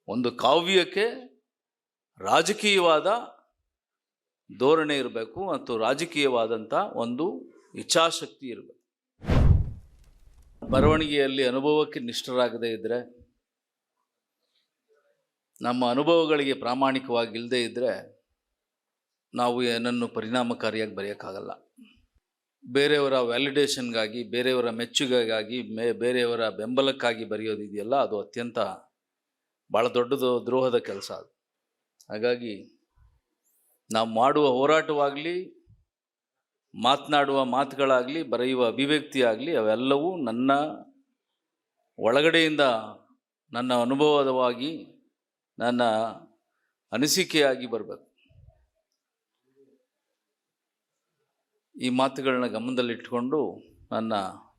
ಒಂದು ಕಾವ್ಯಕ್ಕೆ ರಾಜಕೀಯವಾದ ಧೋರಣೆ ಇರಬೇಕು ಮತ್ತು ರಾಜಕೀಯವಾದಂಥ ಒಂದು ಇಚ್ಛಾಶಕ್ತಿ ಇರಬೇಕು. ಬರವಣಿಗೆಯಲ್ಲಿ ಅನುಭವಕ್ಕೆ ನಿಷ್ಠರಾಗದೇ ಇದ್ದರೆ, ನಮ್ಮ ಅನುಭವಗಳಿಗೆ ಪ್ರಾಮಾಣಿಕವಾಗಿಲ್ಲದೆ ಇದ್ದರೆ ನಾವು ಏನನ್ನು ಪರಿಣಾಮಕಾರಿಯಾಗಿ ಬರೆಯೋಕ್ಕಾಗಲ್ಲ. ಬೇರೆಯವರ ವ್ಯಾಲಿಡೇಷನ್ಗಾಗಿ, ಬೇರೆಯವರ ಮೆಚ್ಚುಗೆಗಾಗಿ, ಬೇರೆಯವರ ಬೆಂಬಲಕ್ಕಾಗಿ ಬರೆಯೋದಿದೆಯಲ್ಲ, ಅದು ಅತ್ಯಂತ ಭಾಳ ದೊಡ್ಡದು ದ್ರೋಹದ ಕೆಲಸ ಅದು. ಹಾಗಾಗಿ ನಾವು ಮಾಡುವ ಹೋರಾಟವಾಗಲಿ, ಮಾತನಾಡುವ ಮಾತುಗಳಾಗಲಿ, ಬರೆಯುವ ಅಭಿವ್ಯಕ್ತಿಯಾಗಲಿ, ಅವೆಲ್ಲವೂ ನನ್ನ ಒಳಗಡೆಯಿಂದ ನನ್ನ ಅನುಭವವಾಗಿ, ನನ್ನ ಅನಿಸಿಕೆಯಾಗಿ ಬರಬೇಕು. ಈ ಮಾತುಗಳನ್ನ ಗಮನದಲ್ಲಿಟ್ಟುಕೊಂಡು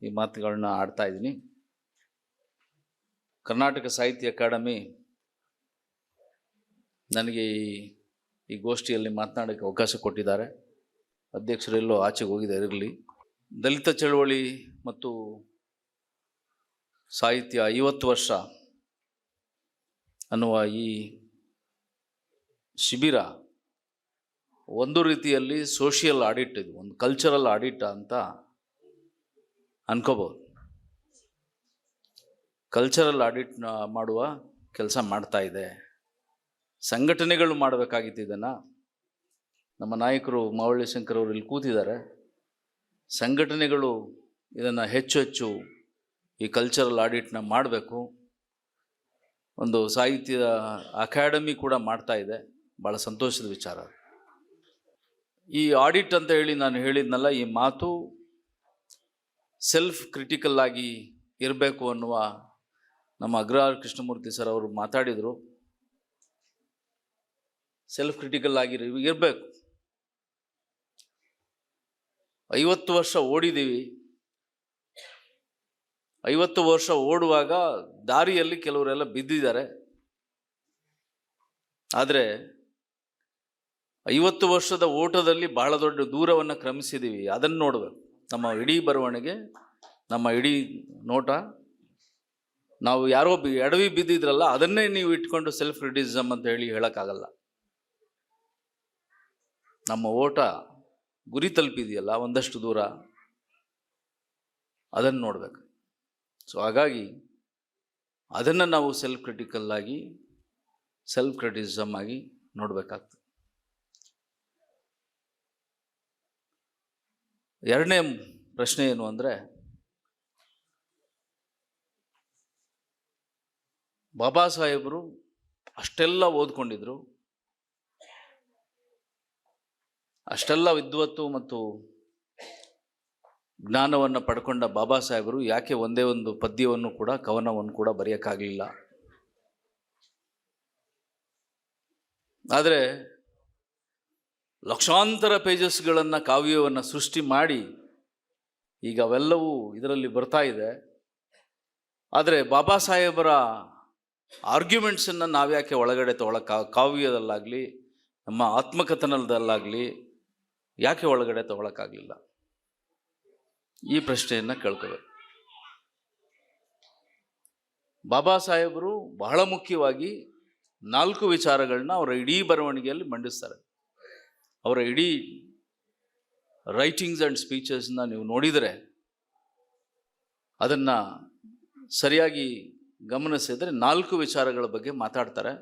ಈ ಮಾತುಗಳನ್ನ ಆಡ್ತಾ ಇದ್ದೀನಿ. ಕರ್ನಾಟಕ ಸಾಹಿತ್ಯ ಅಕಾಡೆಮಿ ನನಗೆ ಈ ಗೋಷ್ಠಿಯಲ್ಲಿ ಮಾತನಾಡೋಕ್ಕೆ ಅವಕಾಶ ಕೊಟ್ಟಿದ್ದಾರೆ. ಅಧ್ಯಕ್ಷರೆಲ್ಲೋ ಆಚೆಗೆ ಹೋಗಿದ್ದಾರೆ, ಇರಲಿ. ದಲಿತ ಚಳವಳಿ ಮತ್ತು ಸಾಹಿತ್ಯ 50 ವರ್ಷ ಅನ್ನುವ ಈ ಶಿಬಿರ ಒಂದು ರೀತಿಯಲ್ಲಿ ಸೋಷಿಯಲ್ ಆಡಿಟ್, ಇದು ಒಂದು ಕಲ್ಚರಲ್ ಆಡಿಟ್ ಅಂತ ಅನ್ಕೋಬೋದು. ಕಲ್ಚರಲ್ ಆಡಿಟ್ ಮಾಡುವ ಕೆಲಸ ಮಾಡ್ತಾ ಇದೆ. ಸಂಘಟನೆಗಳು ಮಾಡಬೇಕಾಗಿತ್ತು ಇದನ್ನು. ನಮ್ಮ ನಾಯಕರು ಮಾವಳ್ಳಿ ಶಂಕರ್ ಅವರು ಇಲ್ಲಿ ಕೂತಿದ್ದಾರೆ. ಸಂಘಟನೆಗಳು ಇದನ್ನು ಹೆಚ್ಚು ಈ ಕಲ್ಚರಲ್ ಆಡಿಟ್ನ ಮಾಡಬೇಕು. ಒಂದು ಸಾಹಿತ್ಯ ಅಕಾಡೆಮಿ ಕೂಡ ಮಾಡ್ತಾ ಇದೆ, ಭಾಳ ಸಂತೋಷದ ವಿಚಾರ. ಈ ಆಡಿಟ್ ಅಂತ ಹೇಳಿ ನಾನು ಹೇಳಿದ್ನಲ್ಲ, ಈ ಮಾತು ಸೆಲ್ಫ್ ಕ್ರಿಟಿಕಲ್ ಆಗಿ ಇರಬೇಕು ಅನ್ನುವ ನಮ್ಮ ಅಗ್ರಹಾರ ಕೃಷ್ಣಮೂರ್ತಿ ಸರ್ ಅವರು ಮಾತಾಡಿದರು. ಸೆಲ್ಫ್ ಕ್ರಿಟಿಕಲ್ ಆಗಿ ಇರಬೇಕು. 50 ವರ್ಷ ಓಡಿದ್ದೀವಿ. 50 ವರ್ಷ ಓಡುವಾಗ ದಾರಿಯಲ್ಲಿ ಕೆಲವರೆಲ್ಲ ಬಿದ್ದಿದ್ದಾರೆ. ಆದರೆ 50 ವರ್ಷದ ಓಟದಲ್ಲಿ ಬಹಳ ದೊಡ್ಡ ದೂರವನ್ನು ಕ್ರಮಿಸಿದ್ದೀವಿ. ಅದನ್ನು ನೋಡಬೇಕು. ನಮ್ಮ ಇಡೀ ಬರವಣಿಗೆ, ನಮ್ಮ ಇಡೀ ನೋಟ, ನಾವು ಯಾರೋ ಎಡವಿ ಬಿದ್ದಿದ್ರಲ್ಲ, ಅದನ್ನೇ ನೀವು ಇಟ್ಕೊಂಡು ಸೆಲ್ಫ್ ಕ್ರಿಟಿಸಿಸಮ್ ಅಂತ ಹೇಳೋಕ್ಕಾಗಲ್ಲ. ನಮ್ಮ ಓಟ ಗುರಿ ತಲುಪಿದೆಯಲ್ಲ ಒಂದಷ್ಟು ದೂರ, ಅದನ್ನು ನೋಡಬೇಕು. ಸೊ ಹಾಗಾಗಿ ಅದನ್ನು ನಾವು ಸೆಲ್ಫ್ ಕ್ರಿಟಿಕಲ್ ಆಗಿ, ಸೆಲ್ಫ್ ಕ್ರಿಟಿಸಿಸಮ್ ಆಗಿ ನೋಡಬೇಕಾಗ್ತದೆ. ಎರಡನೇ ಪ್ರಶ್ನೆ ಏನು ಅಂದರೆ, ಬಾಬಾ ಸಾಹೇಬರು ಅಷ್ಟೆಲ್ಲ ಓದ್ಕೊಂಡಿದ್ರು, ಅಷ್ಟೆಲ್ಲ ವಿದ್ವತ್ತು ಮತ್ತು ಜ್ಞಾನವನ್ನು ಪಡ್ಕೊಂಡ ಬಾಬಾ ಸಾಹೇಬರು ಯಾಕೆ ಒಂದೇ ಒಂದು ಪದ್ಯವನ್ನು ಕೂಡ, ಕವನವನ್ನು ಕೂಡ ಬರೆಯೋಕ್ಕಾಗಲಿಲ್ಲ? ಆದರೆ ಲಕ್ಷಾಂತರ ಪೇಜಸ್ಗಳನ್ನು, ಕಾವ್ಯವನ್ನು ಸೃಷ್ಟಿ ಮಾಡಿ ಈಗ ಅವೆಲ್ಲವೂ ಇದರಲ್ಲಿ ಬರ್ತಾ ಇದೆ. ಆದರೆ ಬಾಬಾ ಸಾಹೇಬರ ಆರ್ಗ್ಯುಮೆಂಟ್ಸನ್ನು ನಾವ್ಯಾಕೆ ಒಳಗಡೆ ಕಾವ್ಯದಲ್ಲಾಗಲಿ, ನಮ್ಮ ಆತ್ಮಕಥನದಲ್ಲಾಗಲಿ ಯಾಕೆ ಒಳಗಡೆ ತಗೊಳಕ್ಕಾಗಲಿಲ್ಲ? ಈ ಪ್ರಶ್ನೆಯನ್ನು ಕೇಳ್ಕೋಬೇಕು. ಬಾಬಾ ಸಾಹೇಬರು ಬಹಳ ಮುಖ್ಯವಾಗಿ 4 ವಿಚಾರಗಳನ್ನ ಅವರ ಇಡೀ ಬರವಣಿಗೆಯಲ್ಲಿ ಮಂಡಿಸ್ತಾರೆ. ಅವರ ಇಡೀ ರೈಟಿಂಗ್ಸ್ ಆ್ಯಂಡ್ ಸ್ಪೀಚಸ್ನ ನೀವು ನೋಡಿದರೆ, ಅದನ್ನು ಸರಿಯಾಗಿ ಗಮನಿಸಿದರೆ 4 ವಿಚಾರಗಳ ಬಗ್ಗೆ ಮಾತಾಡ್ತಾರೆ.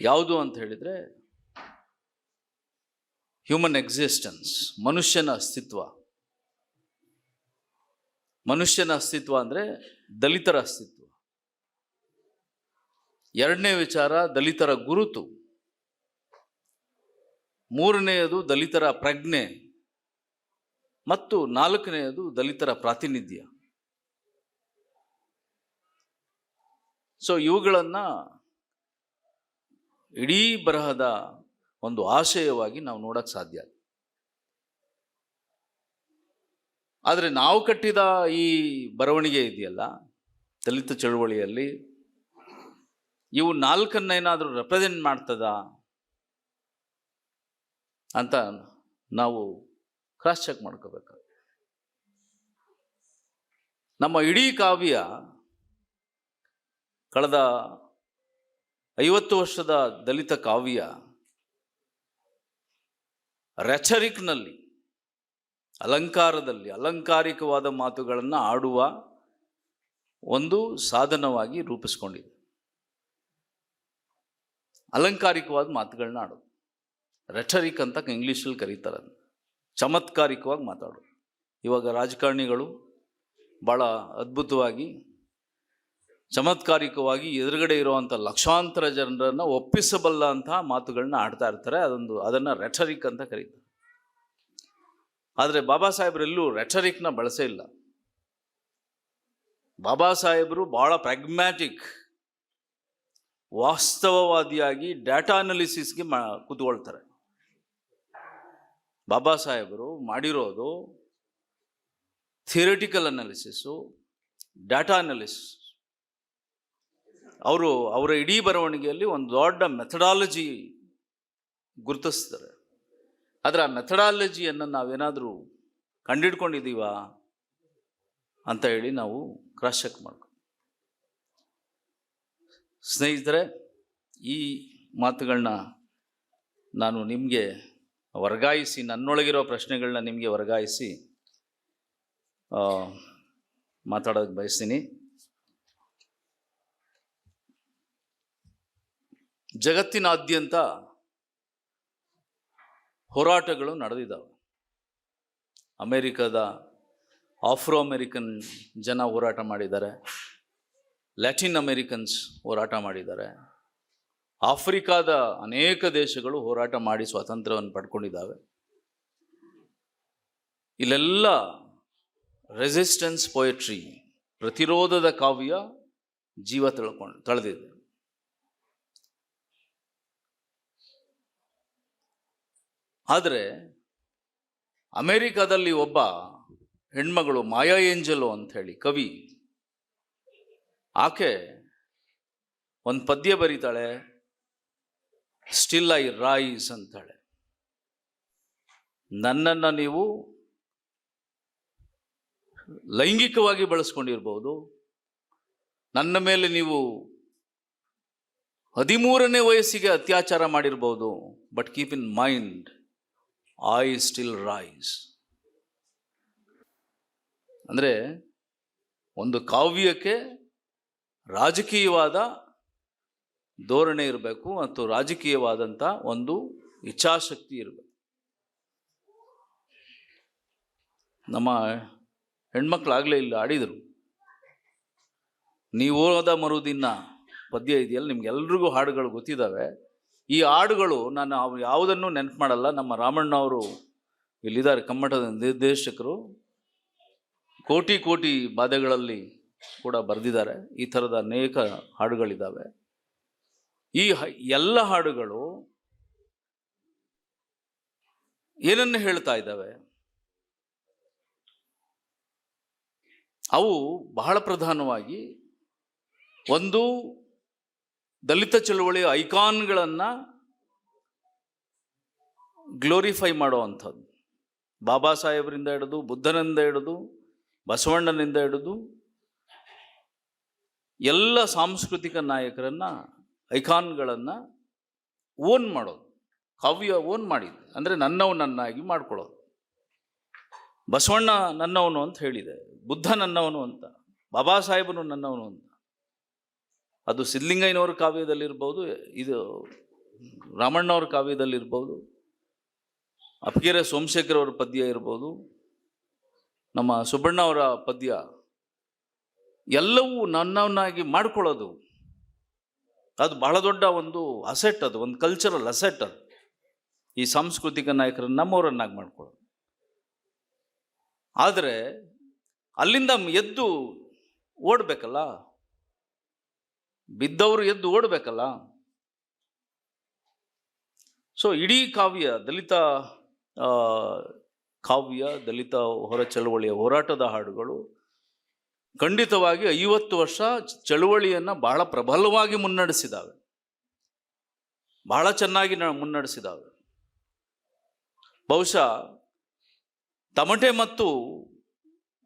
ಯಾವುದು ಅಂತ ಹೇಳಿದರೆ, ಹ್ಯೂಮನ್ ಎಕ್ಸಿಸ್ಟೆನ್ಸ್, ಮನುಷ್ಯನ ಅಸ್ತಿತ್ವ. ಮನುಷ್ಯನ ಅಸ್ತಿತ್ವ ಅಂದರೆ ದಲಿತರ ಅಸ್ತಿತ್ವ. ಎರಡನೇ ವಿಚಾರ ದಲಿತರ ಗುರುತು. ಮೂರನೆಯದು ದಲಿತರ ಪ್ರಜ್ಞೆ. ಮತ್ತು 4ನೆಯದು ದಲಿತರ ಪ್ರಾತಿನಿಧ್ಯ. ಸೊ ಇವುಗಳನ್ನು ಇಡೀ ಬರಹದ ಒಂದು ಆಶಯವಾಗಿ ನಾವು ನೋಡಕ್ಕೆ ಸಾಧ್ಯ. ಆದರೆ ನಾವು ಕಟ್ಟಿದ ಈ ಬರವಣಿಗೆ ಇದೆಯಲ್ಲ, ದಲಿತ ಚಳುವಳಿಯಲ್ಲಿ, ಇವು 4ನ್ನೇನಾದರೂ ರೆಪ್ರೆಸೆಂಟ್ ಮಾಡ್ತದ ಅಂತ ನಾವು ಕ್ರಾಸ್ ಚೆಕ್ ಮಾಡ್ಕೋಬೇಕು. ನಮ್ಮ ಇಡೀ ಕಾವ್ಯ ಕಳೆದ 50 ವರ್ಷದ ದಲಿತ ಕಾವ್ಯ ರೆಚರಿಕ್ನಲ್ಲಿ, ಅಲಂಕಾರದಲ್ಲಿ ಅಲಂಕಾರಿಕವಾದ ಮಾತುಗಳನ್ನು ಆಡುವ ಒಂದು ಸಾಧನವಾಗಿ ರೂಪಿಸ್ಕೊಂಡಿದೆ. ಅಲಂಕಾರಿಕವಾದ ಮಾತುಗಳನ್ನ ಆಡೋದು, ರೆಚರಿಕ್ ಅಂತ ಇಂಗ್ಲೀಷಲ್ಲಿ ಕರೀತಾರೆ. ಚಮತ್ಕಾರಿಕವಾಗಿ ಮಾತಾಡೋದು. ಇವಾಗ ರಾಜಕಾರಣಿಗಳು ಭಾಳ ಅದ್ಭುತವಾಗಿ ಚಮತ್ಕಾರಿಕವಾಗಿ ಎದುರುಗಡೆ ಇರುವಂಥ ಲಕ್ಷಾಂತರ ಜನರನ್ನು ಒಪ್ಪಿಸಬಲ್ಲ ಅಂತಹ ಮಾತುಗಳನ್ನ ಆಡ್ತಾ ಇರ್ತಾರೆ. ಅದನ್ನು ರೆಟರಿಕ್ ಅಂತ ಕರೀತಾರೆ. ಆದರೆ ಬಾಬಾ ಸಾಹೇಬರೆಲ್ಲೂ ರೆಟರಿಕ್ನ ಬಳಸೇ ಇಲ್ಲ. ಬಾಬಾ ಸಾಹೇಬರು ಭಾಳ ಪ್ರಾಗ್ಮ್ಯಾಟಿಕ್, ವಾಸ್ತವವಾದಿಯಾಗಿ ಡಾಟಾ ಅನಾಲಿಸಿಸ್ಗೆ ಕೂತ್ಕೊಳ್ತಾರೆ. ಬಾಬಾ ಸಾಹೇಬರು ಮಾಡಿರೋದು ಥಿಯರಿಟಿಕಲ್ ಅನಾಲಿಸಿಸು, ಡಾಟಾ ಅನಾಲಿಸಿಸ್. ಅವರ ಇಡೀ ಬರವಣಿಗೆಯಲ್ಲಿ ಒಂದು ದೊಡ್ಡ ಮೆಥಡಾಲಜಿ ಗುರುತಿಸ್ತಾರೆ. ಆದರೆ ಆ ಮೆಥಡಾಲಜಿಯನ್ನು ನಾವೇನಾದರೂ ಕಂಡಿಡ್ಕೊಂಡಿದ್ದೀವಾ ಅಂತ ಹೇಳಿ ನಾವು ಕ್ರಾಸ್ ಚೆಕ್ ಮಾಡ್ಕೊ. ಸ್ನೇಹಿತರೆ, ಈ ಮಾತುಗಳನ್ನ ನಾನು ನಿಮಗೆ ವರ್ಗಾಯಿಸಿ, ನನ್ನೊಳಗಿರೋ ಪ್ರಶ್ನೆಗಳನ್ನ ನಿಮಗೆ ವರ್ಗಾಯಿಸಿ ಮಾತಾಡೋಕ್ಕೆ ಬಯಸ್ತೀನಿ. ಜಗತ್ತಿನಾದ್ಯಂತ ಹೋರಾಟಗಳು ನಡೆದಿದ್ದಾವೆ. ಅಮೇರಿಕಾದ ಆಫ್ರೋ ಅಮೇರಿಕನ್ ಜನ ಹೋರಾಟ ಮಾಡಿದ್ದಾರೆ, ಲ್ಯಾಟಿನ್ ಅಮೇರಿಕನ್ಸ್ ಹೋರಾಟ ಮಾಡಿದ್ದಾರೆ, ಆಫ್ರಿಕಾದ ಅನೇಕ ದೇಶಗಳು ಹೋರಾಟ ಮಾಡಿ ಸ್ವಾತಂತ್ರ್ಯವನ್ನು ಪಡ್ಕೊಂಡಿದ್ದಾವೆ. ಇಲ್ಲೆಲ್ಲ ರೆಸಿಸ್ಟೆನ್ಸ್ ಪೊಯೆಟ್ರಿ, ಪ್ರತಿರೋಧದ ಕಾವ್ಯ ಜೀವ ತಳೆದಿದೆ. ಆದರೆ ಅಮೇರಿಕಾದಲ್ಲಿ ಒಬ್ಬ ಹೆಣ್ಮಗಳು, ಮಾಯಾ ಏಂಜಲೋ ಅಂಥೇಳಿ ಕವಿ, ಆಕೆ ಒಂದು ಪದ್ಯ ಬರೀತಾಳೆ, ಸ್ಟಿಲ್ ಐ ರೈಸ್ ಅಂತಾಳೆ. ನನ್ನನ್ನು ನೀವು ಲೈಂಗಿಕವಾಗಿ ಬಳಸ್ಕೊಂಡಿರ್ಬೋದು, ನನ್ನ ಮೇಲೆ ನೀವು 13ನೇ ವಯಸ್ಸಿಗೆ ಅತ್ಯಾಚಾರ ಮಾಡಿರ್ಬೋದು, but keep in mind I still rise. ಅಂದರೆ ಒಂದು ಕಾವ್ಯಕ್ಕೆ ರಾಜಕೀಯವಾದ ಧೋರಣೆ ಇರಬೇಕು ಮತ್ತು ರಾಜಕೀಯವಾದಂಥ ಒಂದು ಇಚ್ಛಾಶಕ್ತಿ ಇರಬೇಕು. ನಮ್ಮ ಹೆಣ್ಮಕ್ಳಾಗಲೇ ಇಲ್ಲಿ ಆಡಿದರು. ನೀವು ಓದ ಮರುದಿನ ಪದ್ಯ ಇದೆಯಲ್ಲ, ನಿಮ್ಗೆಲ್ರಿಗೂ ಹಾಡುಗಳು ಗೊತ್ತಿದ್ದಾವೆ. ಈ ಹಾಡುಗಳು ನಾನು ಯಾವುದನ್ನು ನೆನಪು ಮಾಡಲ್ಲ. ನಮ್ಮ ರಾಮಣ್ಣವರು ಇಲ್ಲಿದ್ದಾರೆ, ಕಮ್ಮಟದ ನಿರ್ದೇಶಕರು, ಕೋಟಿ ಕೋಟಿ ಬಾಧೆಗಳಲ್ಲಿ ಕೂಡ ಬರೆದಿದ್ದಾರೆ. ಈ ಥರದ ಅನೇಕ ಹಾಡುಗಳಿದ್ದಾವೆ. ಈ ಎಲ್ಲ ಹಾಡುಗಳು ಏನನ್ನು ಹೇಳ್ತಾ ಇದ್ದಾವೆ? ಅವು ಬಹಳ ಪ್ರಧಾನವಾಗಿ ಒಂದು ದಲಿತ ಚಳವಳಿಯ ಐಕಾನ್ಗಳನ್ನು ಗ್ಲೋರಿಫೈ ಮಾಡುವಂಥದ್ದು. ಬಾಬಾ ಸಾಹೇಬರಿಂದ ಹಿಡಿದು, ಬುದ್ಧನಿಂದ ಹಿಡಿದು, ಬಸವಣ್ಣನಿಂದ ಹಿಡಿದು ಎಲ್ಲ ಸಾಂಸ್ಕೃತಿಕ ನಾಯಕರನ್ನು, ಐಕಾನ್ಗಳನ್ನು ಓನ್ ಮಾಡೋದು. ಕಾವ್ಯ ಓನ್ ಮಾಡಿದೆ ಅಂದರೆ ನನ್ನವನನ್ನಾಗಿ ಮಾಡ್ಕೊಳ್ಳೋದು. ಬಸವಣ್ಣ ನನ್ನವನು ಅಂತ ಹೇಳಿದೆ, ಬುದ್ಧ ನನ್ನವನು ಅಂತ, ಬಾಬಾ ಸಾಹೇಬನು ನನ್ನವನು ಅಂತ. ಅದು ಸಿದ್ಧಲಿಂಗಯ್ಯನವ್ರ ಕಾವ್ಯದಲ್ಲಿರ್ಬೋದು, ಇದು ರಾಮಣ್ಣವ್ರ ಕಾವ್ಯದಲ್ಲಿರ್ಬೋದು, ಅಪ್ಗೆರೆ ಸೋಮಶೇಖರ್ ಅವರ ಪದ್ಯ ಇರ್ಬೋದು, ನಮ್ಮ ಸುಬ್ಬಣ್ಣ ಅವರ ಪದ್ಯ, ಎಲ್ಲವೂ ನನ್ನವನ್ನಾಗಿ ಮಾಡ್ಕೊಳ್ಳೋದು. ಅದು ಬಹಳ ದೊಡ್ಡ ಒಂದು ಅಸೆಟ್, ಅದು ಒಂದು ಕಲ್ಚರಲ್ ಅಸೆಟ್. ಅದು ಈ ಸಾಂಸ್ಕೃತಿಕ ನಾಯಕರನ್ನು ನಮ್ಮವರನ್ನಾಗಿ ಮಾಡ್ಕೊಳ್ಳೋದು. ಆದರೆ ಅಲ್ಲಿಂದ ಎದ್ದು ಓಡಬೇಕಲ್ಲ, ಬಿದ್ದವರು ಎದ್ದು ಓಡಬೇಕಲ್ಲ. ಸೊ ಇಡೀ ಕಾವ್ಯ, ದಲಿತ ಕಾವ್ಯ, ದಲಿತ ಹೊರ ಚಳವಳಿಯ ಹೋರಾಟದ ಹಾಡುಗಳು ಖಂಡಿತವಾಗಿ 50 ವರ್ಷ ಚಳುವಳಿಯನ್ನು ಬಹಳ ಪ್ರಬಲವಾಗಿ ಮುನ್ನಡೆಸಿದಾವೆ, ಬಹಳ ಚೆನ್ನಾಗಿ ಮುನ್ನಡೆಸಿದಾವೆ. ಬಹುಶಃ ತಮಟೆ ಮತ್ತು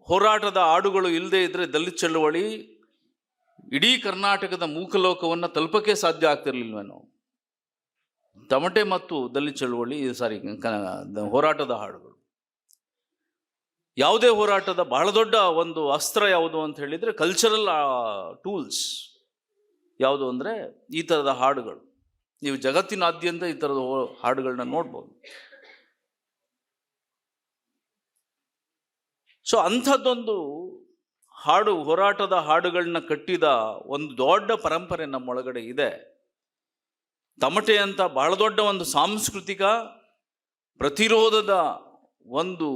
ಹೋರಾಟದ ಹಾಡುಗಳು ಇಲ್ಲದೆ ಇದ್ದರೆ ದಲಿತ ಚಳುವಳಿ ಇಡೀ ಕರ್ನಾಟಕದ ಮೂಕಲೋಕವನ್ನು ತಲುಪಕ್ಕೆ ಸಾಧ್ಯ ಆಗ್ತಿರ್ಲಿಲ್ವೇನೋ. ತಮಟೆ ಮತ್ತು ದಲಿತ ಚಳುವಳಿ ಹೋರಾಟದ ಹಾಡುಗಳು. ಯಾವುದೇ ಹೋರಾಟದ ಬಹಳ ದೊಡ್ಡ ಒಂದು ಅಸ್ತ್ರ ಯಾವುದು ಅಂತ ಹೇಳಿದರೆ ಕಲ್ಚರಲ್ ಟೂಲ್ಸ್ ಯಾವುದು ಅಂದರೆ ಈ ಥರದ ಹಾಡುಗಳು. ನೀವು ಜಗತ್ತಿನಾದ್ಯಂತ ಈ ಥರದ ಹಾಡುಗಳನ್ನ ನೋಡ್ಬೋದು. ಸೊ ಅಂಥದ್ದೊಂದು ಹೋರಾಟದ ಹಾಡುಗಳನ್ನ ಕಟ್ಟಿದ ಒಂದು ದೊಡ್ಡ ಪರಂಪರೆ ನಮ್ಮೊಳಗಡೆ ಇದೆ. ತಮಟೆ ಅಂತ ಬಹಳ ದೊಡ್ಡ ಒಂದು ಸಾಂಸ್ಕೃತಿಕ ಪ್ರತಿರೋಧದ ಒಂದು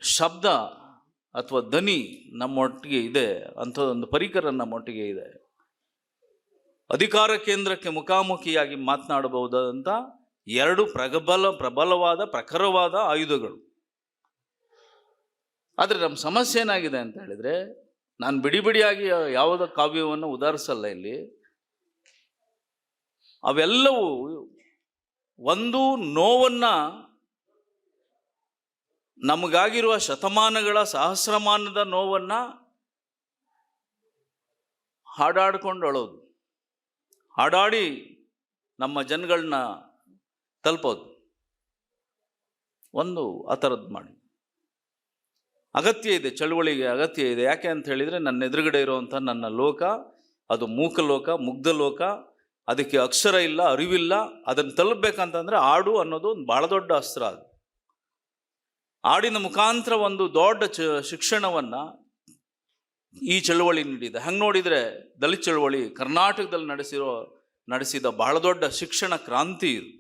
ಶಬ್ದ ಅಥವಾ ದನಿ ನಮ್ಮೊಟ್ಟಿಗೆ ಇದೆ. ಅಂಥದ್ದೊಂದು ಪರಿಕರ ನಮ್ಮೊಟ್ಟಿಗೆ ಇದೆ. ಅಧಿಕಾರ ಕೇಂದ್ರಕ್ಕೆ ಮುಖಾಮುಖಿಯಾಗಿ ಮಾತನಾಡಬಹುದಾದಂಥ ಎರಡು ಪ್ರಬಲವಾದ ಪ್ರಖರವಾದ ಆಯುಧಗಳು. ಆದರೆ ನಮ್ಮ ಸಮಸ್ಯೆ ಏನಾಗಿದೆ ಅಂತ ಹೇಳಿದರೆ, ನಾನು ಬಿಡಿಯಾಗಿ ಯಾವುದೇ ಕಾವ್ಯವನ್ನು ಉದಾಹರಿಸಲ್ಲ ಇಲ್ಲಿ. ಅವೆಲ್ಲವೂ ಒಂದು ನೋವನ್ನು, ನಮಗಾಗಿರುವ ಶತಮಾನಗಳ ಸಹಸ್ರಮಾನದ ನೋವನ್ನು ಹಾಡಾಡ್ಕೊಂಡು ಅಳೋದು, ಹಾಡಾಡಿ ನಮ್ಮ ಜನಗಳನ್ನ ತಲುಪೋದು. ಒಂದು ಆ ಥರದ್ದು ಮಾಡಿ ಅಗತ್ಯ ಇದೆ, ಚಳುವಳಿಗೆ ಅಗತ್ಯ ಇದೆ. ಯಾಕೆ ಅಂತ ಹೇಳಿದರೆ, ನನ್ನ ಎದುರುಗಡೆ ಇರುವಂಥ ನನ್ನ ಲೋಕ ಅದು ಮೂಕಲೋಕ, ಮುಗ್ಧ ಲೋಕ. ಅದಕ್ಕೆ ಅಕ್ಷರ ಇಲ್ಲ, ಅರಿವಿಲ್ಲ. ಅದನ್ನು ತಲುಪಬೇಕಂತಂದರೆ ಹಾಡು ಅನ್ನೋದು ಒಂದು ಭಾಳ ದೊಡ್ಡ ಅಸ್ತ್ರ. ಅದು ಹಾಡಿನ ಮುಖಾಂತರ ಒಂದು ದೊಡ್ಡ ಶಿಕ್ಷಣವನ್ನು ಈ ಚಳುವಳಿ ನೀಡಿದೆ. ಹಂಗೆ ನೋಡಿದರೆ ದಲಿತ ಚಳುವಳಿ ಕರ್ನಾಟಕದಲ್ಲಿ ನಡೆಸಿದ ಬಹಳ ದೊಡ್ಡ ಶಿಕ್ಷಣ ಕ್ರಾಂತಿ ಇದು.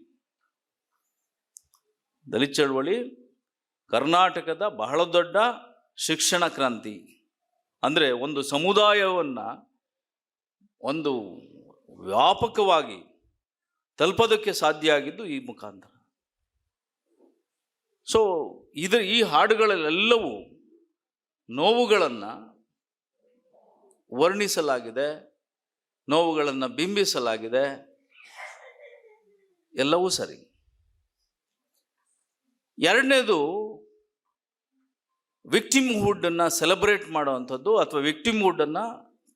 ದಲಿತ ಚಳುವಳಿ ಕರ್ನಾಟಕದ ಬಹಳ ದೊಡ್ಡ ಶಿಕ್ಷಣ ಕ್ರಾಂತಿ. ಅಂದರೆ ಒಂದು ಸಮುದಾಯವನ್ನು ಒಂದು ವ್ಯಾಪಕವಾಗಿ ತಲುಪೋದಕ್ಕೆ ಸಾಧ್ಯ ಆಗಿದ್ದು ಈ ಮುಖಾಂತರ. ಸೊ ಈ ಹಾಡುಗಳಲ್ಲೆಲ್ಲವೂ ನೋವುಗಳನ್ನು ವರ್ಣಿಸಲಾಗಿದೆ, ನೋವುಗಳನ್ನು ಬಿಂಬಿಸಲಾಗಿದೆ, ಎಲ್ಲವೂ ಸರಿ. ಎರಡನೇದು ವಿಕ್ಟಿಮ್ಹುಡ್ಡನ್ನು ಸೆಲೆಬ್ರೇಟ್ ಮಾಡೋವಂಥದ್ದು ಅಥವಾ ವಿಕ್ಟಿಮ್ಹುಡ್ಡನ್ನು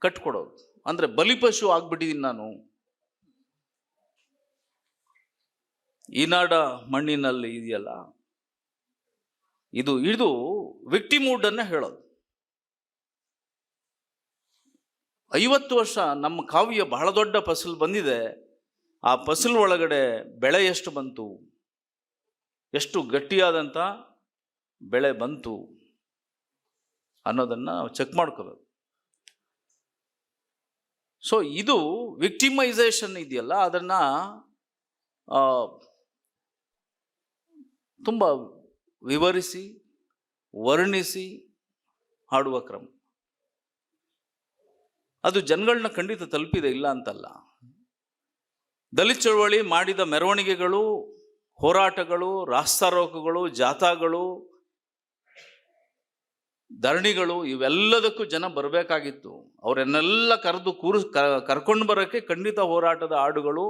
ಕಟ್ಕೊಡೋದು. ಅಂದರೆ ಬಲಿಪಶು ಆಗ್ಬಿಟ್ಟಿದ್ದೀನಿ ನಾನು, ಈ ನಾಡ ಮಣ್ಣಿನಲ್ಲಿ ಇದೆಯಲ್ಲ, ಇದು ವಿಕ್ಟಿಮ್ಹುಡ್ಡನ್ನು ಹೇಳೋದು. 50 ವರ್ಷ ನಮ್ಮ ಕಾವ್ಯ ಬಹಳ ದೊಡ್ಡ ಫಸಲು ಬಂದಿದೆ. ಆ ಫಸಲು ಒಳಗಡೆ ಬೆಳೆ ಎಷ್ಟು ಬಂತು, ಎಷ್ಟು ಗಟ್ಟಿಯಾದಂಥ ಬೆಳೆ ಬಂತು ಅನ್ನೋದನ್ನು ಚೆಕ್ ಮಾಡ್ಕೋಬೇಕು. ಸೊ ಇದು ವಿಕ್ಟಿಮೈಸೇಷನ್ ಇದೆಯಲ್ಲ, ಅದನ್ನು ತುಂಬ ವಿವರಿಸಿ ವರ್ಣಿಸಿ ಹಾಡುವ ಕ್ರಮ ಅದು ಜನಗಳನ್ನ ಖಂಡಿತ ತಲುಪಿದೆ, ಇಲ್ಲ ಅಂತಲ್ಲ. ದಲಿತ ಚಳವಳಿ ಮಾಡಿದ ಮೆರವಣಿಗೆಗಳು, ಹೋರಾಟಗಳು, ರಾಸ್ತಾರೋಕಗಳು, ಜಾಥಾಗಳು, ಧರಣಿಗಳು, ಇವೆಲ್ಲದಕ್ಕೂ ಜನ ಬರಬೇಕಾಗಿತ್ತು. ಅವರನ್ನೆಲ್ಲ ಕರ್ಕೊಂಡು ಬರೋಕ್ಕೆ ಖಂಡಿತ ಹೋರಾಟದ ಹಾಡುಗಳು,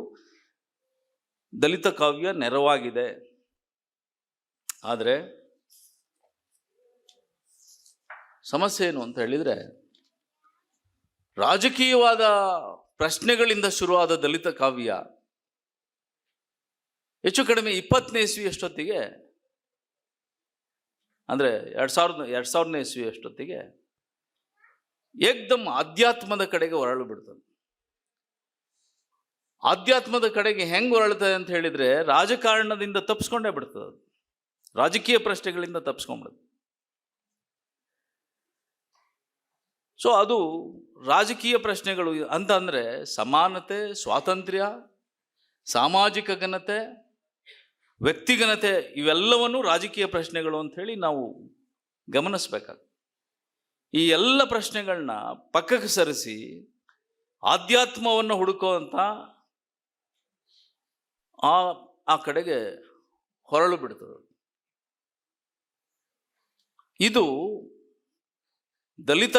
ದಲಿತ ಕಾವ್ಯ ನೆರವಾಗಿದೆ. ಆದರೆ ಸಮಸ್ಯೆ ಏನು ಅಂತ ಹೇಳಿದರೆ, ರಾಜಕೀಯವಾದ ಪ್ರಶ್ನೆಗಳಿಂದ ಶುರುವಾದ ದಲಿತ ಕಾವ್ಯ ಹೆಚ್ಚು ಕಡಿಮೆ 20ನೇ ಇಸ್ವಿ ಅಷ್ಟೊತ್ತಿಗೆ, ಅಂದರೆ 2000ನೇ ಇಸ್ವಿ ಅಷ್ಟೊತ್ತಿಗೆ ಏಕ್ದಮ್ ಆಧ್ಯಾತ್ಮದ ಕಡೆಗೆ ಹೊರಳು ಬಿಡ್ತದೆ. ಆಧ್ಯಾತ್ಮದ ಕಡೆಗೆ ಹೆಂಗೆ ಹೊರಳ್ತದೆ ಅಂತ ಹೇಳಿದರೆ, ರಾಜಕಾರಣದಿಂದ ತಪ್ಪಿಸ್ಕೊಂಡೇ ಬಿಡ್ತದೆ, ರಾಜಕೀಯ ಪ್ರಶ್ನೆಗಳಿಂದ ತಪ್ಪಿಸ್ಕೊಂಡ್ಬಿಡುತ್ತೆ. ಸೊ ಅದು ರಾಜಕೀಯ ಪ್ರಶ್ನೆಗಳು ಅಂತ ಅಂದರೆ ಸಮಾನತೆ, ಸ್ವಾತಂತ್ರ್ಯ, ಸಾಮಾಜಿಕ ಘನತೆ, ವ್ಯಕ್ತಿಘನತೆ, ಇವೆಲ್ಲವನ್ನೂ ರಾಜಕೀಯ ಪ್ರಶ್ನೆಗಳು ಅಂಥೇಳಿ ನಾವು ಗಮನಿಸ್ಬೇಕಾಗ್ತದೆ. ಈ ಎಲ್ಲ ಪ್ರಶ್ನೆಗಳನ್ನ ಪಕ್ಕಕ್ಕೆ ಸರಿಸಿ ಆಧ್ಯಾತ್ಮವನ್ನು ಹುಡುಕುವಂಥ ಆ ಕಡೆಗೆ ಹೊರಳು ಬಿಡ್ತದೆ. ಇದು ದಲಿತ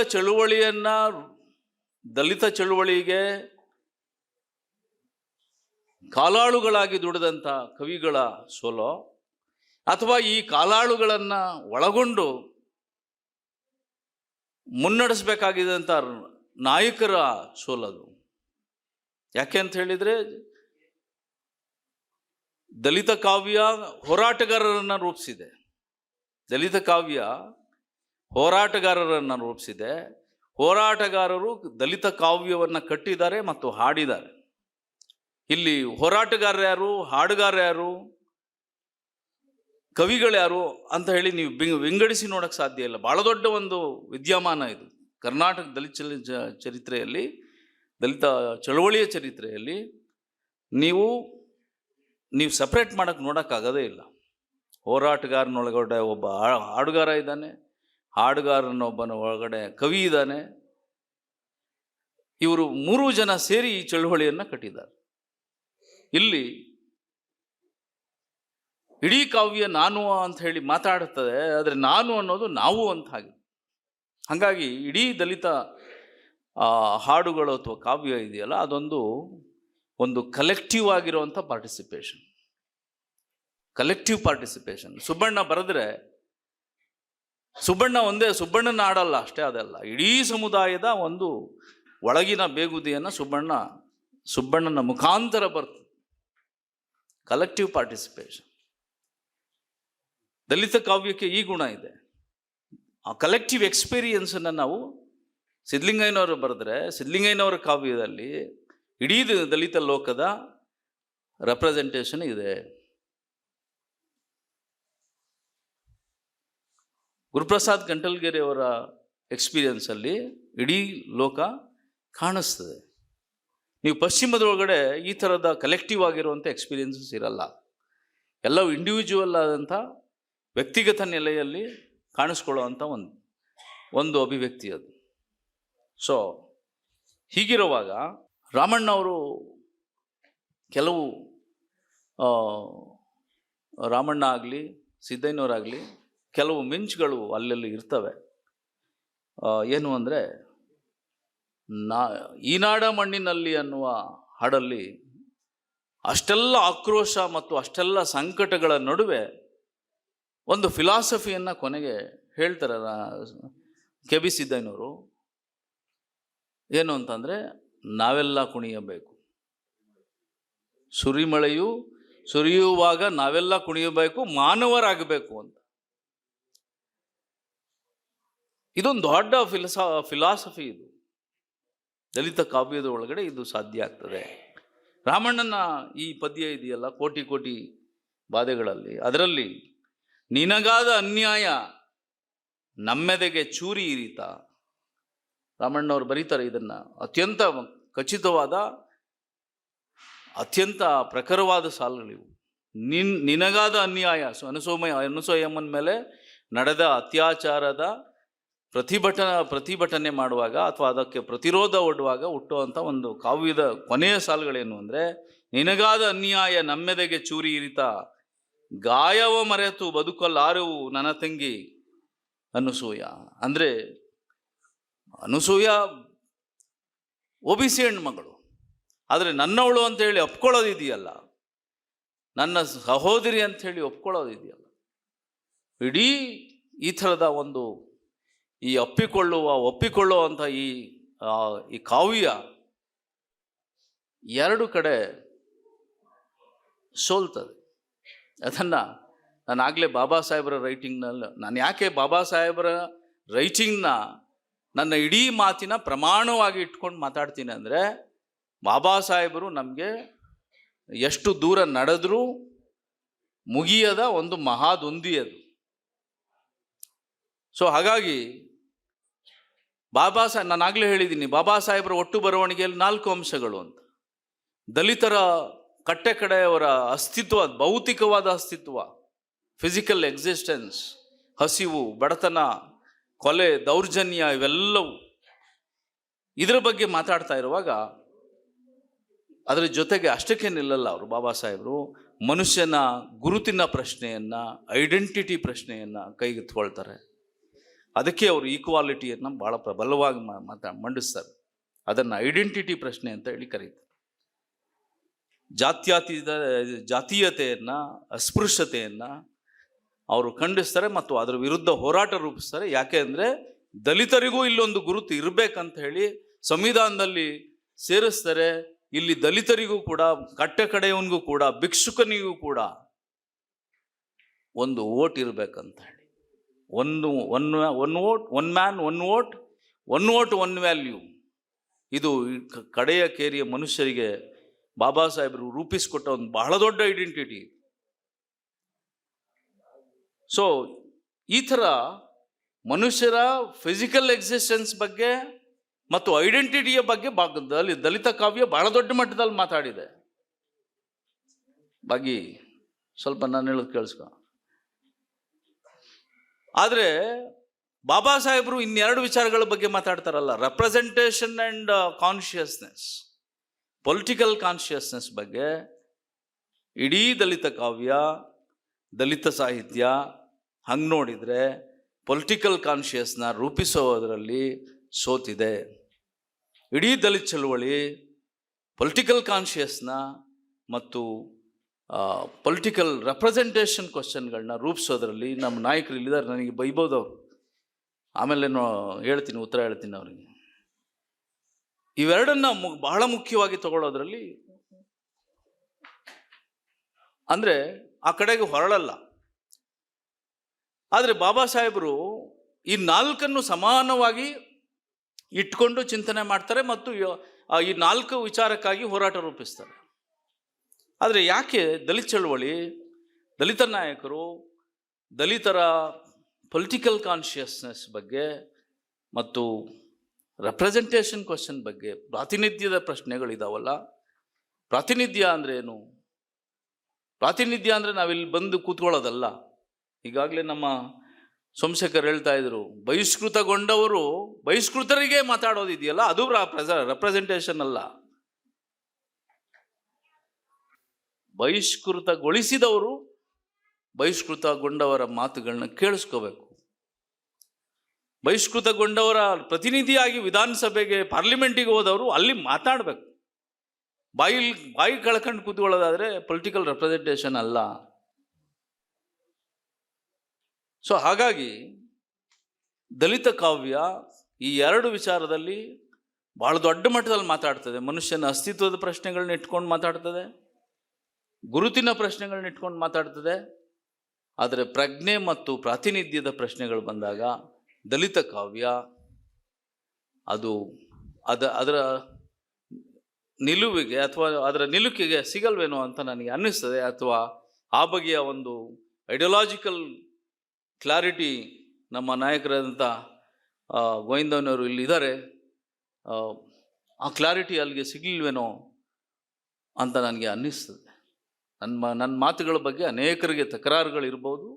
ಚಳುವಳಿಗೆ ಕಾಲಾಳುಗಳಾಗಿ ದುಡಿದಂಥ ಕವಿಗಳ ಸೋಲೋ, ಅಥವಾ ಈ ಕಾಲಾಳುಗಳನ್ನು ಒಳಗೊಂಡು ಮುನ್ನಡೆಸಬೇಕಾಗಿದ್ದಂಥ ನಾಯಕರ ಸೋಲದು. ಯಾಕೆ ಅಂತ ಹೇಳಿದರೆ, ದಲಿತ ಕಾವ್ಯ ಹೋರಾಟಗಾರರನ್ನು ರೂಪಿಸಿದೆ. ದಲಿತ ಕಾವ್ಯ ಹೋರಾಟಗಾರರನ್ನು ರೂಪಿಸಿದೆ. ಹೋರಾಟಗಾರರು ದಲಿತ ಕಾವ್ಯವನ್ನು ಕಟ್ಟಿದ್ದಾರೆ ಮತ್ತು ಹಾಡಿದ್ದಾರೆ. ಇಲ್ಲಿ ಹೋರಾಟಗಾರರು ಯಾರು, ಹಾಡುಗಾರ ಯಾರು, ಕವಿಗಳು ಯಾರು ಅಂತ ಹೇಳಿ ನೀವು ವಿಂಗಡಿಸಿ ನೋಡಕ್ಕೆ ಸಾಧ್ಯ ಇಲ್ಲ. ಭಾಳ ದೊಡ್ಡ ಒಂದು ವಿದ್ಯಮಾನ ಇದು. ಕರ್ನಾಟಕ ದಲಿತ ಚರಿತ್ರೆಯಲ್ಲಿ, ದಲಿತ ಚಳವಳಿಯ ಚರಿತ್ರೆಯಲ್ಲಿ ನೀವು ಸಪ್ರೇಟ್ ಮಾಡೋಕ್ಕೆ ನೋಡೋಕ್ಕಾಗೋದೇ ಇಲ್ಲ. ಹೋರಾಟಗಾರನೊಳಗಡೆ ಒಬ್ಬ ಹಾಡುಗಾರ ಇದ್ದಾನೆ, ಹಾಡುಗಾರನೊಬ್ಬನ ಒಳಗಡೆ ಕವಿ ಇದ್ದಾನೆ. ಇವರು 3 ಜನ ಸೇರಿ ಈ ಚಳವಳಿಯನ್ನು ಕಟ್ಟಿದ್ದಾರೆ. ಇಲ್ಲಿ ಇಡೀ ಕಾವ್ಯ ನಾನು ಅಂತ ಹೇಳಿ ಮಾತಾಡುತ್ತದೆ, ಆದರೆ ನಾನು ಅನ್ನೋದು ನಾವು ಅಂತ ಹಾಗೆ. ಹಾಗಾಗಿ ಇಡೀ ದಲಿತ ಹಾಡುಗಳು ಅಥವಾ ಕಾವ್ಯ ಇದೆಯಲ್ಲ, ಒಂದು ಕಲೆಕ್ಟಿವ್ ಆಗಿರುವಂಥ ಪಾರ್ಟಿಸಿಪೇಷನ್, ಕಲೆಕ್ಟಿವ್ ಪಾರ್ಟಿಸಿಪೇಷನ್. ಸುಬ್ಬಣ್ಣ ಬರೆದ್ರೆ ಸುಬ್ಬಣ್ಣನ ಹಾಡಲ್ಲ ಅಷ್ಟೇ, ಅದಲ್ಲ, ಇಡೀ ಸಮುದಾಯದ ಒಂದು ಒಳಗಿನ ಬೇಗುದಿಯನ್ನು ಸುಬ್ಬಣ್ಣನ ಮುಖಾಂತರ ಬರ್ತದೆ. Collective participation. ದಲಿತ ಕಾವ್ಯಕ್ಕೆ ಈ ಗುಣ ಇದೆ. ಆ ಕಲೆಕ್ಟಿವ್ ಎಕ್ಸ್ಪೀರಿಯನ್ಸನ್ನು ನಾವು ಸಿದ್ಧಲಿಂಗಯ್ಯನವರು ಬರೆದ್ರೆ, ಸಿದ್ಧಲಿಂಗಯ್ಯನವರ ಕಾವ್ಯದಲ್ಲಿ ಇಡೀ ದಲಿತ ಲೋಕದ ರೆಪ್ರೆಸೆಂಟೇಷನ್ ಇದೆ. ಗುರುಪ್ರಸಾದ್ ಗಂಟಲ್ಗೆರೆ ಅವರ ಎಕ್ಸ್ಪೀರಿಯನ್ಸಲ್ಲಿ ಇಡೀ ಲೋಕ ಕಾಣಿಸ್ತದೆ. ನೀವು ಪಶ್ಚಿಮದೊಳಗಡೆ ಈ ಥರದ ಕಲೆಕ್ಟಿವ್ ಆಗಿರುವಂಥ ಎಕ್ಸ್ಪೀರಿಯನ್ಸಸ್ ಇರಲ್ಲ. ಎಲ್ಲವೂ ಇಂಡಿವಿಜುವಲ್ ಆದಂಥ ವ್ಯಕ್ತಿಗತ ನೆಲೆಯಲ್ಲಿ ಕಾಣಿಸ್ಕೊಳ್ಳುವಂಥ ಒಂದು ಅಭಿವ್ಯಕ್ತಿ ಅದು. ಸೊ ಹೀಗಿರುವಾಗ ರಾಮಣ್ಣ ಅವರು ಕೆಲವು ರಾಮಣ್ಣ ಆಗಲಿ ಸಿದ್ದಯ್ಯನವರಾಗಲಿ ಕೆಲವು ಮಿಂಚುಗಳು ಅಲ್ಲೆಲ್ಲಿ ಇರ್ತವೆ. ಏನು ಅಂದರೆ, ಈ ನಾಡ ಮಣ್ಣಿನಲ್ಲಿ ಅನ್ನುವ ಹಾಡಲ್ಲಿ ಅಷ್ಟೆಲ್ಲ ಆಕ್ರೋಶ ಮತ್ತು ಅಷ್ಟೆಲ್ಲ ಸಂಕಟಗಳ ನಡುವೆ ಒಂದು ಫಿಲಾಸಫಿಯನ್ನು ಕೊನೆಗೆ ಹೇಳ್ತಾರೆ ಕೆ ಬಿ ಸಿದ್ದಯ್ಯನವರು. ಏನು ಅಂತಂದರೆ, ನಾವೆಲ್ಲ ಕುಣಿಯಬೇಕು, ಸುರಿಮಳೆಯು ಸುರಿಯುವಾಗ ನಾವೆಲ್ಲ ಕುಣಿಯಬೇಕು, ಮಾನವರಾಗಬೇಕು ಅಂತ. ಇದೊಂದು ದೊಡ್ಡ ಫಿಲಾಸಫಿ. ಇದು ದಲಿತ ಕಾವ್ಯದ ಒಳಗಡೆ ಇದು ಸಾಧ್ಯ ಆಗ್ತದೆ. ರಾಮಣ್ಣನ ಈ ಪದ್ಯ ಇದೆಯಲ್ಲ, ಕೋಟಿ ಕೋಟಿ ಬಾಧೆಗಳಲ್ಲಿ, ಅದರಲ್ಲಿ ನಿನಗಾದ ಅನ್ಯಾಯ ನಮ್ಮೆದೆಗೆ ಚೂರಿ ಇರಿತ. ರಾಮಣ್ಣವ್ರು ಬರೀತಾರೆ ಇದನ್ನು. ಅತ್ಯಂತ ಖಚಿತವಾದ, ಅತ್ಯಂತ ಪ್ರಖರವಾದ ಸಾಲುಗಳಿವು. ನಿನಗಾದ ಅನ್ಯಾಯ, ಅನಸೂಯಮ್ಮನ ಮೇಲೆ ನಡೆದ ಅತ್ಯಾಚಾರದ ಪ್ರತಿಭಟನೆ ಮಾಡುವಾಗ ಅಥವಾ ಅದಕ್ಕೆ ಪ್ರತಿರೋಧ ಒಡ್ಡುವಾಗ ಹುಟ್ಟುವಂಥ ಒಂದು ಕಾವ್ಯದ ಕೊನೆಯ ಸಾಲುಗಳೇನು ಅಂದರೆ, ನಿನಗಾದ ಅನ್ಯಾಯ ನಮ್ಮೆದೆಗೆ ಚೂರಿ ಇರಿತ, ಗಾಯವ ಮರೆತು ಬದುಕಲಾರೆವು ನನ್ನ ತಂಗಿ ಅನಸೂಯ. ಅಂದರೆ ಅನಸೂಯ OBC ಹೆಣ್ಮಗಳು, ಆದರೆ ನನ್ನವಳು ಅಂತೇಳಿ ಒಪ್ಕೊಳ್ಳೋದಿದೆಯಲ್ಲ, ನನ್ನ ಸಹೋದರಿ ಅಂಥೇಳಿ ಒಪ್ಕೊಳ್ಳೋದಿದೆಯಲ್ಲ, ಇಡೀ ಈ ಥರದ ಒಂದು ಈ ಒಪ್ಪಿಕೊಳ್ಳುವಂಥ ಈ ಕಾವ್ಯ ಎರಡು ಕಡೆ ಸೋಲ್ತದೆ. ಅದನ್ನು ನಾನು ಆಗಲೇ ಬಾಬಾ ಸಾಹೇಬರ ರೈಟಿಂಗ್ನಲ್ಲಿ, ನಾನು ಯಾಕೆ ಬಾಬಾ ಸಾಹೇಬರ ರೈಟಿಂಗ್ನ ನನ್ನ ಇಡೀ ಮಾತಿನ ಪ್ರಮಾಣವಾಗಿ ಇಟ್ಕೊಂಡು ಮಾತಾಡ್ತೀನಿ ಅಂದರೆ, ಬಾಬಾ ಸಾಹೇಬರು ನಮಗೆ ಎಷ್ಟು ದೂರ ನಡೆದರೂ ಮುಗಿಯದ ಒಂದು ಮಹಾದೊಂದಿ ಅದು. ಸೊ ಹಾಗಾಗಿ ನಾನು ಆಗಲೇ ಹೇಳಿದ್ದೀನಿ, ಬಾಬಾ ಸಾಹೇಬರ ಒಟ್ಟು ಬರವಣಿಗೆಯಲ್ಲಿ 4 ಅಂಶಗಳು ಅಂತ. ದಲಿತರ ಕಡೆಯವರ ಅಸ್ತಿತ್ವ, ಭೌತಿಕವಾದ ಅಸ್ತಿತ್ವ, ಫಿಸಿಕಲ್ ಎಕ್ಸಿಸ್ಟೆನ್ಸ್, ಹಸಿವು, ಬಡತನ, ಕೊಲೆ, ದೌರ್ಜನ್ಯ, ಇವೆಲ್ಲವೂ ಇದರ ಬಗ್ಗೆ ಮಾತಾಡ್ತಾ ಇರುವಾಗ, ಅದರ ಜೊತೆಗೆ ಅಷ್ಟಕ್ಕೆ ನಿಲ್ಲಲ್ಲ ಅವರು ಬಾಬಾ ಸಾಹೇಬರು. ಮನುಷ್ಯನ ಗುರುತಿನ ಪ್ರಶ್ನೆಯನ್ನು, ಐಡೆಂಟಿಟಿ ಪ್ರಶ್ನೆಯನ್ನು ಕೈಗೆತ್ಕೊಳ್ತಾರೆ. ಅದಕ್ಕೆ ಅವರು ಈಕ್ವಾಲಿಟಿಯನ್ನು ಭಾಳ ಪ್ರಬಲವಾಗಿ ಮಂಡಿಸ್ತಾರೆ. ಅದನ್ನು ಐಡೆಂಟಿಟಿ ಪ್ರಶ್ನೆ ಅಂತ ಹೇಳಿ ಕರೀತಾರೆ. ಜಾತೀಯತೆಯನ್ನು, ಅಸ್ಪೃಶ್ಯತೆಯನ್ನು ಅವರು ಖಂಡಿಸ್ತಾರೆ ಮತ್ತು ಅದರ ವಿರುದ್ಧ ಹೋರಾಟ ರೂಪಿಸ್ತಾರೆ. ಯಾಕೆ ಅಂದರೆ, ದಲಿತರಿಗೂ ಇಲ್ಲೊಂದು ಗುರುತು ಇರಬೇಕಂತ ಹೇಳಿ ಸಂವಿಧಾನದಲ್ಲಿ ಸೇರಿಸ್ತಾರೆ. ಇಲ್ಲಿ ದಲಿತರಿಗೂ ಕೂಡ, ಕಟ್ಟ ಕಡೆಯವನಿಗೂ ಕೂಡ, ಭಿಕ್ಷುಕನಿಗೂ ಕೂಡ ಒಂದು ವೋಟ್ ಇರಬೇಕಂತ ಹೇಳಿ, one vote, one man one vote, one vote one value. ಇದು ಕಡೆಯ ಕೇರಿಯ ಮನುಷ್ಯರಿಗೆ ಬಾಬಾ ಸಾಹೇಬರು ರೂಪಿಸಿಕೊಟ್ಟ ಒಂದು ಬಹಳ ದೊಡ್ಡ ಐಡೆಂಟಿಟಿ. ಸೊ ಈ ಥರ ಮನುಷ್ಯರ ಫಿಸಿಕಲ್ ಎಕ್ಸಿಸ್ಟೆನ್ಸ್ ಬಗ್ಗೆ ಮತ್ತು ಐಡೆಂಟಿಟಿಯ ಬಗ್ಗೆ ದಲಿತ ಕಾವ್ಯ ಬಹಳ ದೊಡ್ಡ ಮಟ್ಟದಲ್ಲಿ ಮಾತಾಡಿದೆ. ಬಾಗಿ ಸ್ವಲ್ಪ ನಾನು ಹೇಳೋದು ಕೇಳಿಸ್ಕೊ. ಆದರೆ ಬಾಬಾ ಸಾಹೇಬರು ಇನ್ನೆರಡು ವಿಚಾರಗಳ ಬಗ್ಗೆ ಮಾತಾಡ್ತಾರಲ್ಲ, representation and consciousness, political consciousness ಬಗ್ಗೆ. ಇಡೀ ದಲಿತ ಕಾವ್ಯ, ದಲಿತ ಸಾಹಿತ್ಯ ಹಂಗೆ ನೋಡಿದರೆ ಪೊಲಿಟಿಕಲ್ ಕಾನ್ಷಿಯಸ್ನ ರೂಪಿಸೋದರಲ್ಲಿ ಸೋತಿದೆ. ಇಡೀ ದಲಿತ ಚಳುವಳಿ ಪೊಲಿಟಿಕಲ್ ಕಾನ್ಷಿಯಸ್ನ ಮತ್ತು ಪೊಲಿಟಿಕಲ್ ರೆಪ್ರೆಸೆಂಟೇಷನ್ ಕ್ವಶನ್ಗಳನ್ನ ರೂಪಿಸೋದ್ರಲ್ಲಿ ನಮ್ಮ ನಾಯಕರು ಇಲ್ಲಿದ್ದಾರೆ. ನನಗೆ ಬೈಬೋದವ್ರು, ಆಮೇಲೆ ಹೇಳ್ತೀನಿ, ಉತ್ತರ ಹೇಳ್ತೀನಿ ಅವರಿಗೆ. ಇವೆರಡನ್ನ ಬಹಳ ಮುಖ್ಯವಾಗಿ ತಗೊಳ್ಳೋದ್ರಲ್ಲಿ, ಅಂದರೆ ಆ ಕಡೆಗೆ ಹೊರಳಲ್ಲ. ಆದರೆ ಬಾಬಾ ಸಾಹೇಬರು ಈ ನಾಲ್ಕನ್ನು ಸಮಾನವಾಗಿ ಇಟ್ಕೊಂಡು ಚಿಂತನೆ ಮಾಡ್ತಾರೆ ಮತ್ತು ಈ ನಾಲ್ಕು ವಿಚಾರಕ್ಕಾಗಿ ಹೋರಾಟ ರೂಪಿಸ್ತಾರೆ. ಆದರೆ ಯಾಕೆ ದಲಿತ ಚಳವಳಿ, ದಲಿತ ನಾಯಕರು ದಲಿತರ ಪೊಲಿಟಿಕಲ್ ಕಾನ್ಷಿಯಸ್ನೆಸ್ ಬಗ್ಗೆ ಮತ್ತು ರೆಪ್ರೆಸೆಂಟೇಷನ್ ಕ್ವಶನ್ ಬಗ್ಗೆ, ಪ್ರಾತಿನಿಧ್ಯದ ಪ್ರಶ್ನೆಗಳಿದಾವಲ್ಲ, ಪ್ರಾತಿನಿಧ್ಯ ಅಂದರೆ ಏನು? ಪ್ರಾತಿನಿಧ್ಯ ಅಂದರೆ ನಾವಿಲ್ಲಿ ಬಂದು ಕೂತ್ಕೊಳ್ಳೋದಲ್ಲ. ಈಗಾಗಲೇ ನಮ್ಮ ಸೋಮಶೇಖರ್ ಹೇಳ್ತಾ ಇದ್ರು, ಬಹಿಷ್ಕೃತಗೊಂಡವರು ಬಹಿಷ್ಕೃತರಿಗೆ ಮಾತಾಡೋದಿದೆಯಲ್ಲ, ಅದು ರೆಪ್ರೆಸೆಂಟೇಷನ್ ಅಲ್ಲ. ಬಹಿಷ್ಕೃತಗೊಳಿಸಿದವರು ಬಹಿಷ್ಕೃತಗೊಂಡವರ ಮಾತುಗಳನ್ನ ಕೇಳಿಸ್ಕೋಬೇಕು. ಬಹಿಷ್ಕೃತಗೊಂಡವರ ಪ್ರತಿನಿಧಿಯಾಗಿ ವಿಧಾನಸಭೆಗೆ, ಪಾರ್ಲಿಮೆಂಟಿಗೆ ಹೋದವರು ಅಲ್ಲಿ ಮಾತಾಡಬೇಕು. ಬಾಯಿ ಕಳ್ಕೊಂಡು ಕೂತ್ಕೊಳ್ಳೋದಾದರೆ ಪೊಲಿಟಿಕಲ್ ರೆಪ್ರೆಸೆಂಟೇಷನ್ ಅಲ್ಲ. ಸೊ ಹಾಗಾಗಿ ದಲಿತ ಕಾವ್ಯ ಈ ಎರಡು ವಿಚಾರದಲ್ಲಿ ಭಾಳ ದೊಡ್ಡ ಮಟ್ಟದಲ್ಲಿ ಮಾತಾಡ್ತದೆ. ಮನುಷ್ಯನ ಅಸ್ತಿತ್ವದ ಪ್ರಶ್ನೆಗಳನ್ನ ಇಟ್ಕೊಂಡು ಮಾತಾಡ್ತದೆ, ಗುರುತಿನ ಪ್ರಶ್ನೆಗಳನ್ನ ಇಟ್ಕೊಂಡು ಮಾತಾಡ್ತದೆ. ಆದರೆ ಪ್ರಜ್ಞೆ ಮತ್ತು ಪ್ರಾತಿನಿಧ್ಯದ ಪ್ರಶ್ನೆಗಳು ಬಂದಾಗ ದಲಿತ ಕಾವ್ಯ ಅದರ ನಿಲುವಿಗೆ ಅಥವಾ ಅದರ ನಿಲುಕಿಗೆ ಸಿಗಲ್ವೇನೋ ಅಂತ ನನಗೆ ಅನ್ನಿಸ್ತದೆ. ಅಥವಾ ಆ ಬಗೆಯ ಒಂದು ಐಡಿಯಾಲಜಿಕಲ್ ಕ್ಲಾರಿಟಿ ನಮ್ಮ ನಾಯಕರಾದಂಥ ಗೋವಿಂದನವರು ಇಲ್ಲಿದ್ದಾರೆ, ಆ ಕ್ಲಾರಿಟಿ ಅಲ್ಲಿಗೆ ಸಿಗಲಿಲ್ವೇನೋ ಅಂತ ನನಗೆ ಅನ್ನಿಸ್ತದೆ. ನನ್ನ ಮಾತುಗಳ ಬಗ್ಗೆ ಅನೇಕರಿಗೆ ತಕರಾರುಗಳಿರ್ಬೋದು,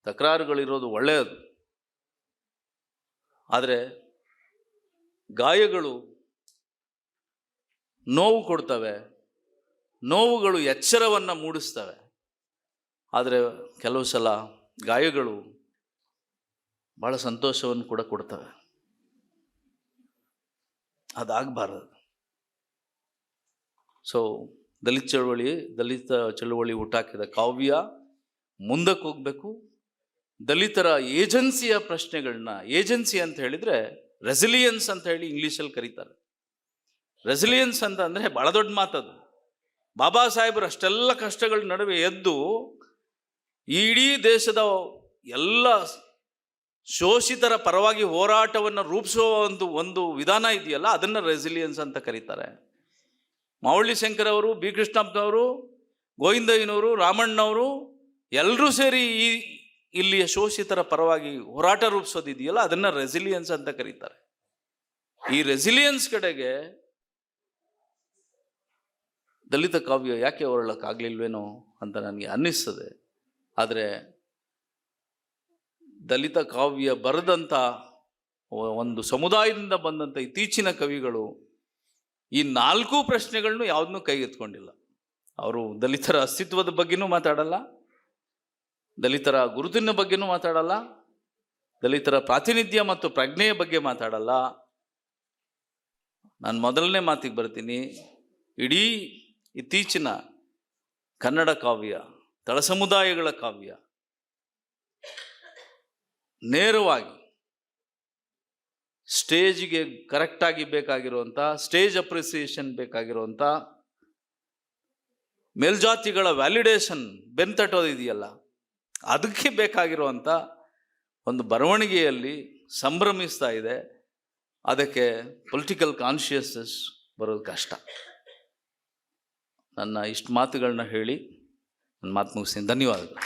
ತಕರಾರುಗಳಿರೋದು ಒಳ್ಳೆಯದು. ಆದರೆ ಗಾಯಗಳು ನೋವು ಕೊಡ್ತವೆ, ನೋವುಗಳು ಎಚ್ಚರವನ್ನು ಮೂಡಿಸ್ತವೆ. ಆದರೆ ಕೆಲವು ಸಲ ಗಾಯಗಳು ಭಾಳ ಸಂತೋಷವನ್ನು ಕೂಡ ಕೊಡ್ತವೆ. ಅದಾಗಬಾರದು. ಸೊ ದಲಿತ ಚಳುವಳಿ ಹುಟ್ಟಾಕಿದ ಕಾವ್ಯ ಮುಂದಕ್ಕೆ ಹೋಗಬೇಕು. ದಲಿತರ ಏಜೆನ್ಸಿಯ ಪ್ರಶ್ನೆಗಳನ್ನ, ಏಜೆನ್ಸಿ ಅಂತ ಹೇಳಿದರೆ ರೆಸಿಲಿಯನ್ಸ್ ಅಂತ ಹೇಳಿ ಇಂಗ್ಲೀಷಲ್ಲಿ ಕರೀತಾರೆ. ರೆಸಿಲಿಯನ್ಸ್ ಅಂತ ಅಂದರೆ ಭಾಳ ದೊಡ್ಡ ಮಾತದು. ಬಾಬಾ ಸಾಹೇಬರು ಅಷ್ಟೆಲ್ಲ ಕಷ್ಟಗಳ ನಡುವೆ ಎದ್ದು ಇಡೀ ದೇಶದ ಎಲ್ಲ ಶೋಷಿತರ ಪರವಾಗಿ ಹೋರಾಟವನ್ನು ರೂಪಿಸುವ ಒಂದು ವಿಧಾನ ಇದೆಯಲ್ಲ, ಅದನ್ನು ರೆಸಿಲಿಯನ್ಸ್ ಅಂತ ಕರೀತಾರೆ. ಮಾವಳ್ಳಿ ಶಂಕರ್ ಅವರು, ಬಿ ಕೃಷ್ಣಪ್ಪನವರು, ಗೋವಿಂದಯ್ಯನವರು, ರಾಮಣ್ಣವರು ಎಲ್ಲರೂ ಸೇರಿ ಇಲ್ಲಿಯ ಶೋಷಿತರ ಪರವಾಗಿ ಹೋರಾಟ ರೂಪಿಸೋದಿದೆಯಲ್ಲ, ಅದನ್ನು ರೆಸಿಲಿಯನ್ಸ್ ಅಂತ ಕರೀತಾರೆ. ಈ ರೆಸಿಲಿಯನ್ಸ್ ಕಡೆಗೆ ದಲಿತ ಕಾವ್ಯ ಯಾಕೆ ಹೊರಳಕ್ಕಾಗಲಿಲ್ವೇನೋ ಅಂತ ನನಗೆ ಅನ್ನಿಸ್ತದೆ. ಆದರೆ ದಲಿತ ಕಾವ್ಯ ಬರೆದಂಥ ಒಂದು ಸಮುದಾಯದಿಂದ ಬಂದಂಥ ಇತ್ತೀಚಿನ ಕವಿಗಳು ಈ ನಾಲ್ಕು ಪ್ರಶ್ನೆಗಳನ್ನು ಯಾವುದನ್ನೂ ಕೈಗೆತ್ಕೊಂಡಿಲ್ಲ. ಅವರು ದಲಿತರ ಅಸ್ತಿತ್ವದ ಬಗ್ಗೆನೂ ಮಾತಾಡಲ್ಲ, ದಲಿತರ ಗುರುತಿನ ಬಗ್ಗೆನೂ ಮಾತಾಡಲ್ಲ, ದಲಿತರ ಪ್ರಾತಿನಿಧ್ಯ ಮತ್ತು ಪ್ರಜ್ಞೆಯ ಬಗ್ಗೆ ಮಾತಾಡಲ್ಲ. ನಾನು ಮೊದಲನೇ ಮಾತಿಗೆ ಬರ್ತೀನಿ. ಇಡೀ ಇತ್ತೀಚಿನ ಕನ್ನಡ ಕಾವ್ಯ, ತಳ ಸಮುದಾಯಗಳ ಕಾವ್ಯ ನೇರವಾಗಿ ಸ್ಟೇಜಿಗೆ ಕರೆಕ್ಟಾಗಿ ಬೇಕಾಗಿರುವಂಥ ಸ್ಟೇಜ್ ಅಪ್ರಿಸಿಯೇಷನ್ ಬೇಕಾಗಿರುವಂಥ ಮೇಲ್ಜಾತಿಗಳ ವ್ಯಾಲಿಡೇಷನ್ ಬೆನ್ತಟ್ಟೋದಿದೆಯಲ್ಲ, ಅದಕ್ಕೆ ಬೇಕಾಗಿರುವಂಥ ಒಂದು ಬರವಣಿಗೆಯಲ್ಲಿ ಸಂಭ್ರಮಿಸ್ತಾ ಇದೆ. ಅದಕ್ಕೆ ಪೊಲಿಟಿಕಲ್ ಕಾನ್ಷಿಯಸ್ನೆಸ್ ಬರೋದು ಕಷ್ಟ. ನನ್ನ ಇಷ್ಟು ಮಾತುಗಳನ್ನ ಹೇಳಿ ನನ್ನ ಮಾತು ಮುಗಿಸ್ತೀನಿ. ಧನ್ಯವಾದಗಳು.